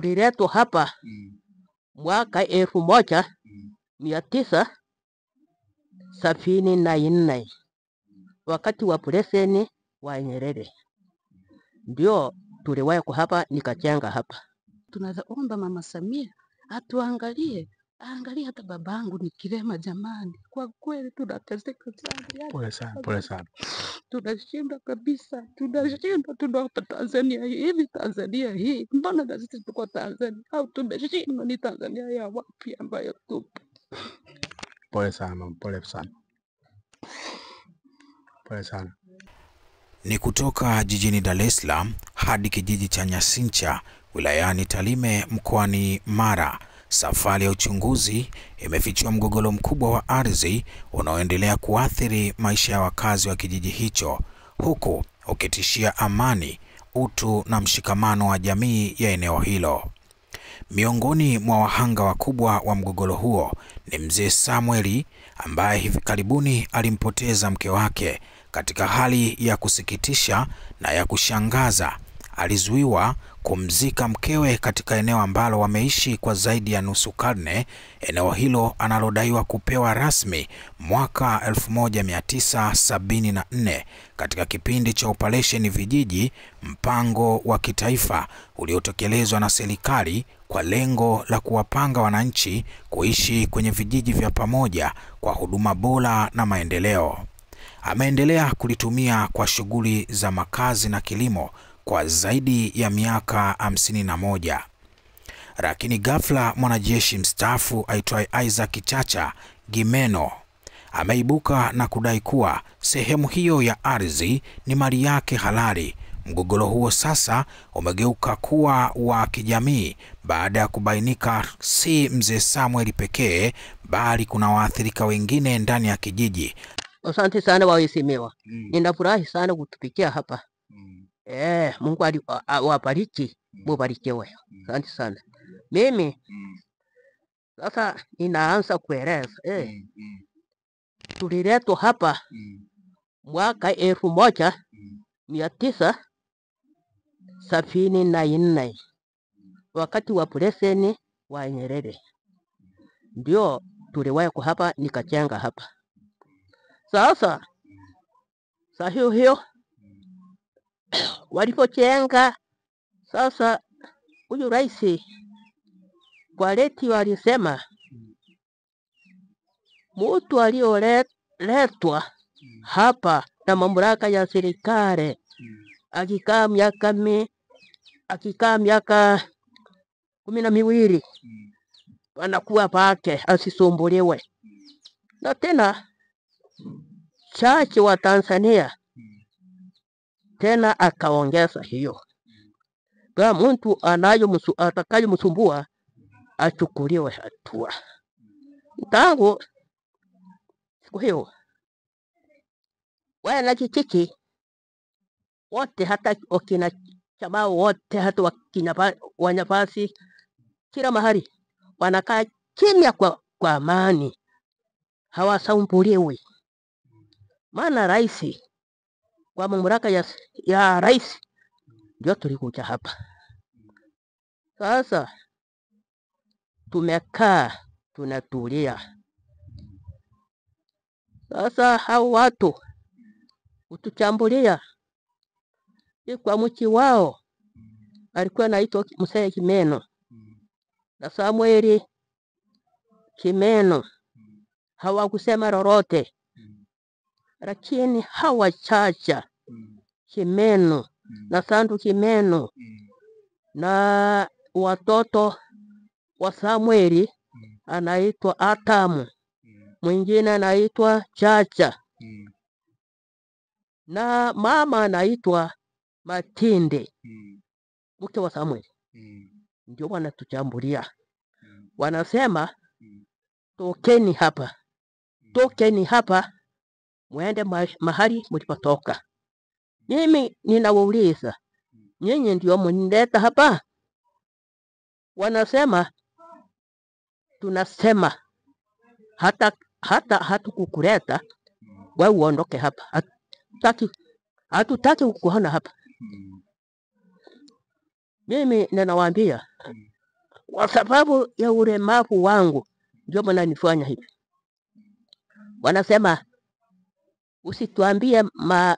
Tuliletwa hapa mwaka 1974 wakati wa President wa Nyerere. Ndio tuliwekwa hapa nikajenga hapa. Tunaomba Mama Samia atuangalie, angalia hata babangu ni kilema jamani. Kwa kweli tunateseka sana. Pole sana. Tunashinda kabisa. Tunapa Tanzania hivi, Tanzania hii. Mbona na sisi tuko Tanzania? Au tumeshindwa ni Tanzania ya wapi ambayo tupo? Pole sana, pole sana. Ni kutoka jijini Dar es Salaam hadi kijiji cha Nyasincha wilayani Tarime mkoani Mara. Safari ya uchunguzi imefichua mgogoro mkubwa wa ardhi unaoendelea kuathiri maisha ya wakazi wa kijiji hicho, huku ukitishia amani, utu na mshikamano wa jamii ya eneo hilo. Miongoni mwa wahanga wakubwa wa mgogoro huo ni Mzee Samueli ambaye hivi karibuni alimpoteza mke wake. Katika hali ya kusikitisha na ya kushangaza, alizuiwa kumzika mkewe katika eneo ambalo wameishi kwa zaidi ya nusu karne, eneo hilo analodaiwa kupewa rasmi mwaka 1974 katika kipindi cha operation Vijiji, mpango wa kitaifa uliotekelezwa na serikali kwa lengo la kuwapanga wananchi kuishi kwenye vijiji vya pamoja kwa huduma bora na maendeleo. Ameendelea kulitumia kwa shughuli za makazi na kilimo kwa zaidi ya miaka 51. Lakini ghafla mwanajeshi mstaafu aitwaye Isaac Chacha Gimeno ameibuka na kudai kuwa sehemu hiyo ya ardhi ni mali yake halali. Mgogoro huo sasa umegeuka kuwa wa kijamii baada ya kubainika si Mzee Samuel pekee bali kuna waathirika wengine ndani ya kijiji. Asante sana waheshimiwa. Ninafurahi sana kutupikia hapa. Mungu awabariki, mubarikiwe. Asante sana. Mimi sasa ninaanza kueleza. Tuliletwa hapa mwaka 1974 wakati wa President wa Nyerere. Ndio tuliwekwa hapa nikajenga hapa. Sasa hiyo walipojenga, sasa huyu rais kwa leti walisema mtu alioletwa hapa na mamlaka ya serikali akikaa miaka 12 anakuwa pake asisumbuliwe. Na tena chache wa Tanzania tena akaongeza hiyo, kama mtu atakayemsumbua achukuliwe hatua. Tangu siku hiyo wana kijiji wote, hata wakina chama wote, hata wakina wanyafasi, kila mahali wanakaa kimya kwa amani, hawasumbuliwi. Maana rais kwa mamlaka ya rais ndio tulikuja hapa. Sasa tumekaa tunatulia. Sasa hao watu utuchambulia kwa mchi wao alikuwa anaitwa Mzee Kimeno na Samueli Kimeno. Hawakusema lolote, lakini hawa Chacha Kimeno na Sandu Kimeno na watoto wa Samueli anaitwa Atamu, mwingine anaitwa Chacha na mama anaitwa Matinde, mke wa Samueli. Ndio wanatuchambulia, wanasema tokeni hapa muende mahali mlipotoka. Mimi ninawauliza, nyinyi ndio mnileta hapa? Wanasema tunasema hata hatukukuleta wewe uondoke hapa. Hatutaki kukuona hapa. Mimi ninawaambia kwa sababu ya ulemavu wangu ndio mnanifanya hivi. Wanasema usituambie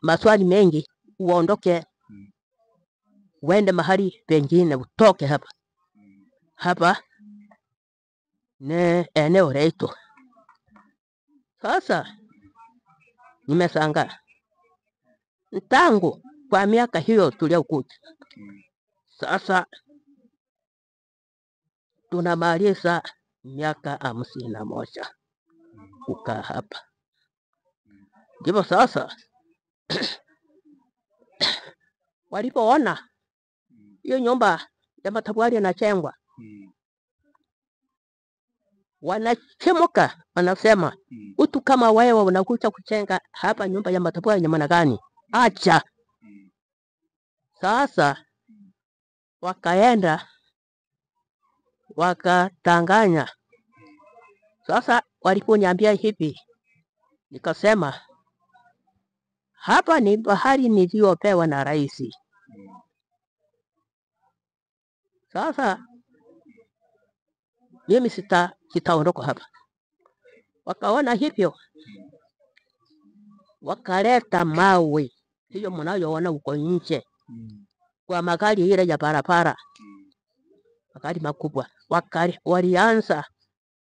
maswali mengi, uondoke uende mahali pengine, utoke hapa. Hapa ni eneo letu. Sasa nimeshangaa tangu kwa miaka hiyo tuliokuja, sasa tunamaliza miaka 51 kukaa hapa. Ndipo sasa walipoona hiyo nyumba ya matofali inajengwa, wanachemuka, wanasema utu kama wewe unakuja kujenga hapa nyumba ya matofali ya maana gani? Acha. Sasa wakaenda wakatanganya. Sasa waliponiambia hivi, nikasema hapa ni bahari niliyopewa na rais. Sasa mimi sitaondoka hapa. Wakaona hivyo, wakaleta mawe hiyo mnayoona huko nje kwa magari ile ya barabara, magari makubwa. Walianza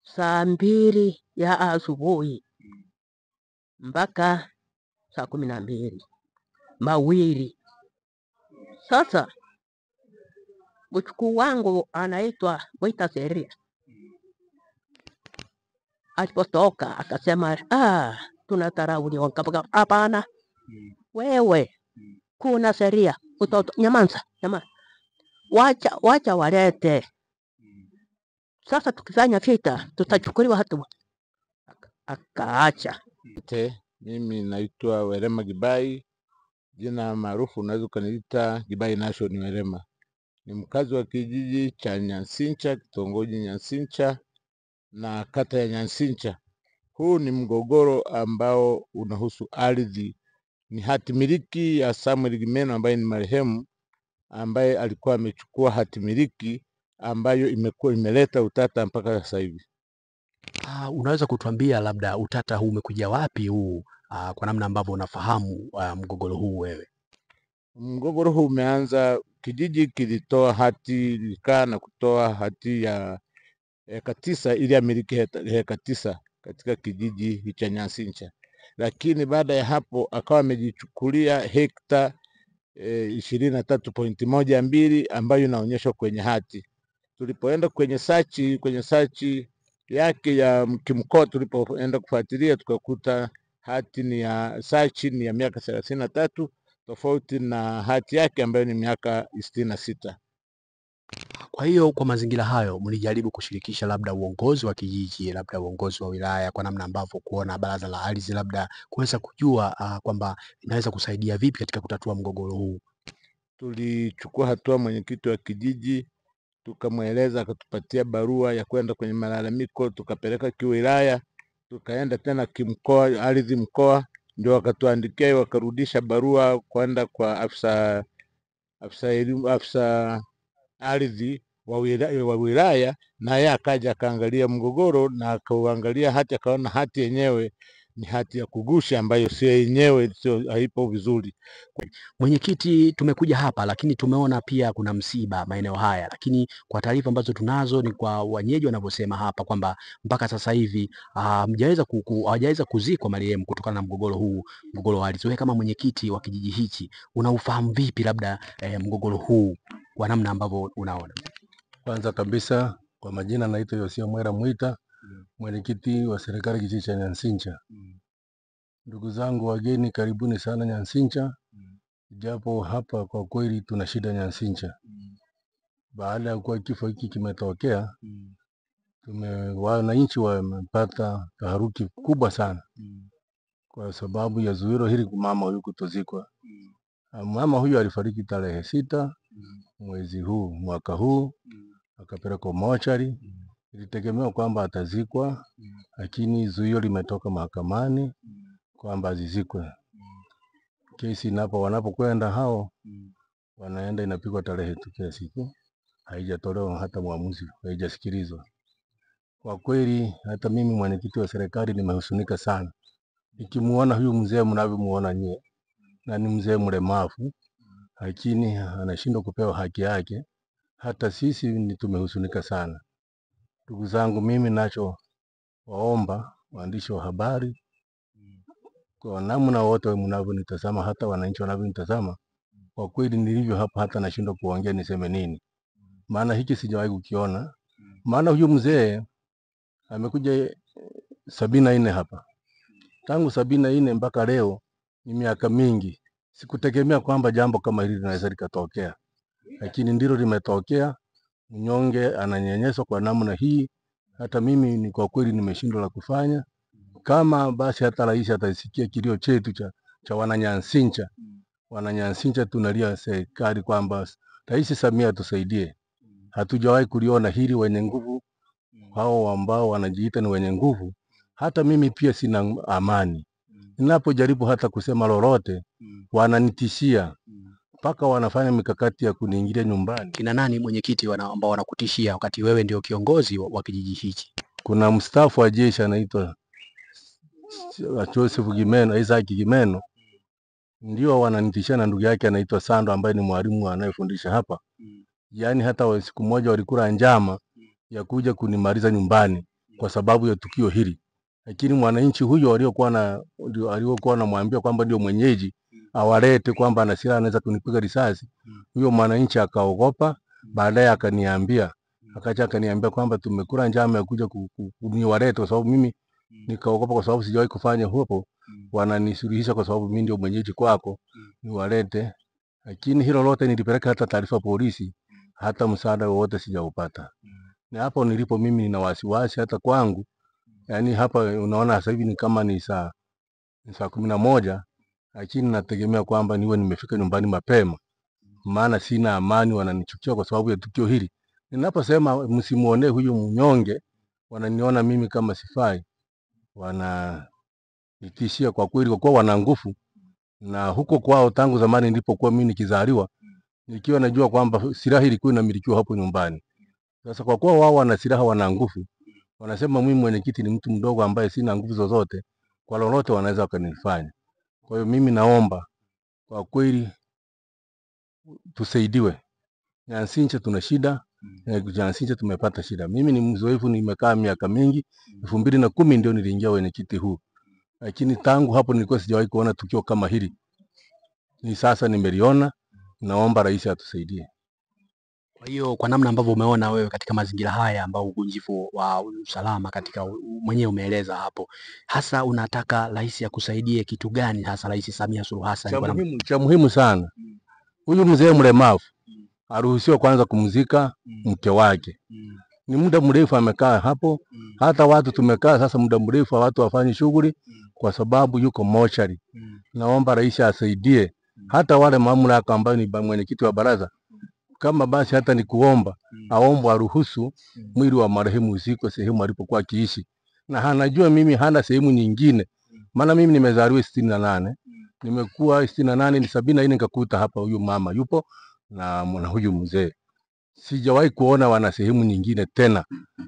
saa 2 ya asubuhi mpaka saa 12 mawili. Sasa mchukuu wangu anaitwa Mwita Seria alipotoka akasema, tunadharauliwa. Hapana, wewe kuna sheria, utoto nyamanza. Wacha walete. Sasa tukifanya vita tutachukuliwa hatua. Akaacha. Mimi naitwa Werema Gibai, jina maarufu unaweza ukaniita Gibai Nation Werema. Ni mkazi wa kijiji cha Nyansincha, kitongoji Nyansincha na kata ya Nyansincha. Huu ni mgogoro ambao unahusu ardhi. Ni hati miliki ya Samuel Gimeno ambaye ni marehemu, ambaye alikuwa amechukua hati miliki ambayo imekuwa imeleta utata mpaka sasa hivi. Unaweza kutuambia labda utata huu umekuja wapi huu, kwa namna ambavyo unafahamu mgogoro huu wewe? Mgogoro huu umeanza, kijiji kilitoa hati, likaa na kutoa hati ya eka 9 ili amiliki eka 9 katika kijiji cha Nyansincha. Lakini baada ya hapo akawa amejichukulia hekta 23.12 ambayo inaonyeshwa kwenye hati. Tulipoenda kwenye sachi yake ya kimkoa, tulipoenda kufuatilia tukakuta hati ni ya sachi ni ya miaka 33 tofauti na hati yake ambayo ni miaka 66. Kwa hiyo kwa mazingira hayo mlijaribu kushirikisha labda uongozi wa kijiji, labda uongozi wa wilaya, kwa namna ambavyo kuona baraza la ardhi labda kuweza kujua kwamba inaweza kusaidia vipi katika kutatua mgogoro huu? Tulichukua hatua, mwenyekiti wa kijiji tukamweleza, akatupatia barua ya kwenda kwenye malalamiko, tukapeleka kiwilaya, tukaenda tena kimkoa, ardhi mkoa, ndio wakatuandikia, wakarudisha barua kwenda kwa afisa ardhi wa wilaya, na yeye akaja akaangalia mgogoro na akaangalia hati, akaona hati yenyewe ni hati ya kugusha ambayo sio yenyewe, haipo vizuri. Mwenyekiti, tumekuja hapa lakini tumeona pia kuna msiba maeneo haya, lakini kwa taarifa ambazo tunazo ni kwa wenyeji wanavyosema hapa kwamba mpaka sasa hivi hawajaweza kuzikwa marehemu kutokana na mgogoro huu, mgogoro wa ardhi. Wewe kama mwenyekiti wa kijiji hichi unaufahamu vipi labda mgogoro huu kwa namna ambavyo unaona? Kwanza kabisa kwa majina naitwa Yosia Mwera Mwita, mwenyekiti wa serikali kijiji cha Nyansincha. Ndugu zangu wageni, karibuni sana Nyansincha. Japo hapa kwa kweli tuna shida Nyansincha. Baada ya kuwa kifo hiki kimetokea, wananchi wamepata taharuki kubwa sana kwa sababu ya zuio hili mama huyu kutozikwa. Mama huyu alifariki tarehe 6 mwezi huu mwaka huu, akapelekwa mochari. Ilitegemewa kwamba atazikwa, lakini zuio limetoka mahakamani kwamba azizikwe. Kesi wanapokwenda hao wanaenda inapigwa tarehe tu kila siku, haijatolewa hata muamuzi, haijasikilizwa. Kwa kweli hata mimi mwenyekiti wa serikali nimehuzunika sana nikimuona huyu mzee mnavyomuona nyie, na ni mzee mlemavu, lakini anashindwa kupewa haki yake. Hata sisi ni tumehuzunika sana. Ndugu zangu, mimi nacho waomba waandishi wa habari, kwa namna wote mnavyonitazama, hata wananchi wanavyonitazama, kwa kweli nilivyo hapa hata nashindwa kuongea niseme nini, maana hiki sijawahi kukiona. Maana huyu mzee amekuja 74 hapa, tangu 74 mpaka leo ni miaka mingi. Sikutegemea kwamba jambo kama hili linaweza likatokea, lakini ndilo limetokea. Mnyonge ananyenyeswa kwa namna hii. Hata mimi ni kwa kweli nimeshindwa la kufanya. Kama basi hata rais atasikia kilio chetu cha Wananyansincha. Wananyansincha tunalia serikali kwamba Rais Samia tusaidie. Hatujawahi kuliona hili. Wenye nguvu hao ambao wanajiita ni wenye nguvu, hata mimi pia sina amani. Ninapojaribu hata kusema lolote wananitishia, mpaka wanafanya mikakati ya kuniingilia nyumbani. Kina nani mwenyekiti ambao wanakutishia wakati wewe ndio kiongozi wa kijiji hiki? Kuna mstaafu wa jeshi anaitwa Joseph Gimeno, Isaac Gimeno, ndio wananitishia, na ndugu yake anaitwa Sando ambaye ni mwalimu anayefundisha hapa. Yaani hata siku moja walikula njama ya kuja kunimaliza nyumbani kwa sababu ya tukio hili. Lakini mwananchi huyo aliokuwa anamwambia kwamba ndio mwenyeji awalete kwamba ana silaha anaweza kunipiga risasi, huyo mwananchi akaogopa. Baadaye akaniambia kwamba tumekula njama ya kuja kuniwaleta, kwa sababu mimi nikaogopa, kwa sababu sijawahi kufanya hapo. Wananisuluhisha kwa sababu mimi ndio mwenyeji kwako, niwalete. Lakini hilo lote nilipeleka hata taarifa polisi, hata msaada wowote sijaupata. Na hapo nilipo mimi nina wasiwasi hata kwangu. Yaani hapa unaona sasa hivi ni kama ni saa 11, lakini nategemea kwamba niwe nimefika nyumbani mapema, maana sina amani. Wananichukia kwa sababu ya tukio hili. Ninaposema msimuonee huyu mnyonge, wananiona mimi kama sifai, wananitishia kwa kweli, kwa kuwa wana nguvu. Na huko kwao tangu zamani nilipokuwa mimi nikizaliwa, nikiwa najua kwamba silaha ilikuwa inamilikiwa hapo nyumbani. Sasa kwa kuwa wao wana silaha, wana nguvu, wanasema mimi mwenyekiti ni mtu mdogo ambaye sina nguvu zozote, kwa lolote wanaweza wakanifanya. Kwa hiyo mimi naomba kwa kweli tusaidiwe. Nyansincha tuna shida, Nyansincha tumepata shida. Mimi ni mzoefu, nimekaa miaka mingi. 2010 ndio niliingia wenyekiti huu, lakini tangu hapo nilikuwa sijawahi kuona tukio kama hili. Ni sasa nimeliona. Naomba rais atusaidie. Kwa hiyo kwa namna ambavyo umeona wewe katika mazingira haya ambao uvunjifu wa usalama katika mwenyewe umeeleza hapo, hasa unataka rais akusaidie kitu gani hasa, Rais Samia Suluhu Hassan? Cha muhimu sana, huyu mzee mlemavu aruhusiwe kwanza kumzika mke wake. Ni muda mrefu amekaa hapo, hata watu tumekaa sasa muda mrefu watu wafanye shughuli kwa sababu yuko mochari. Naomba rais asaidie, hata wale mamlaka ambao ni mwenyekiti wa baraza, kama basi hata ni kuomba, aombe aruhusu mwili wa marehemu uzikwe sehemu alipokuwa akiishi. Na anajua mimi hana sehemu nyingine, maana mimi nimezaliwa 68, nimekuwa 68 ni 74 nikakuta hapa huyu mama yupo na huyu mzee. Sijawahi kuona wana sehemu nyingine tena.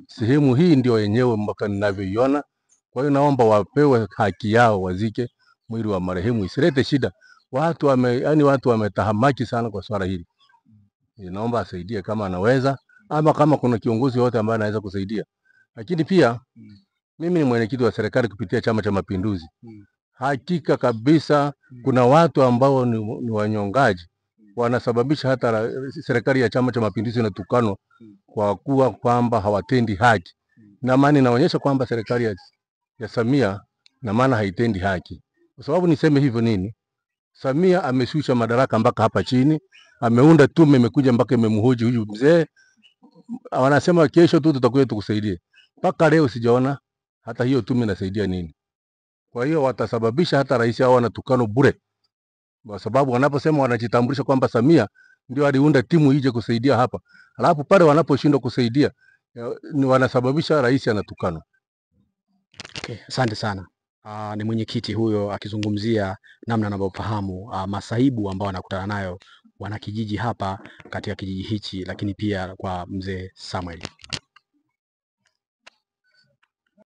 Sehemu hii ndio yenyewe mpaka ninavyoiona. Kwa hiyo naomba wapewe haki yao, wazike mwili wa marehemu, isilete shida. Watu wametahamaki sana kwa swala hili. Naomba asaidie kama anaweza, ama kama kuna kiongozi wote ambaye anaweza kusaidia. Lakini pia mimi ni mwenyekiti wa serikali kupitia Chama cha Mapinduzi. Hakika kabisa kuna watu ambao ni wanyongaji, wanasababisha hata serikali ya Chama cha Mapinduzi inatukanwa kwa kuwa kwamba hawatendi haki. Na maana inaonyesha kwamba serikali ya Samia na maana haitendi haki. Kwa sababu niseme hivyo nini? Samia ameshusha madaraka mpaka hapa chini, ameunda tume imekuja mpaka imemhoji huyu mzee. Wanasema kesho tu tutakuja tukusaidie. Mpaka leo sijaona hata hiyo tume inasaidia nini. Kwa hiyo watasababisha hata rais hao wanatukano bure. Kwa sababu wanaposema wanajitambulisha kwamba Samia ndio aliunda timu ije kusaidia hapa. Alafu pale wanaposhindwa kusaidia ni wanasababisha rais anatukano. Okay, asante sana. Ni mwenyekiti huyo akizungumzia namna anavyofahamu masaibu ambao anakutana nayo wanakijiji hapa katika kijiji hichi, lakini pia kwa mzee Samuel.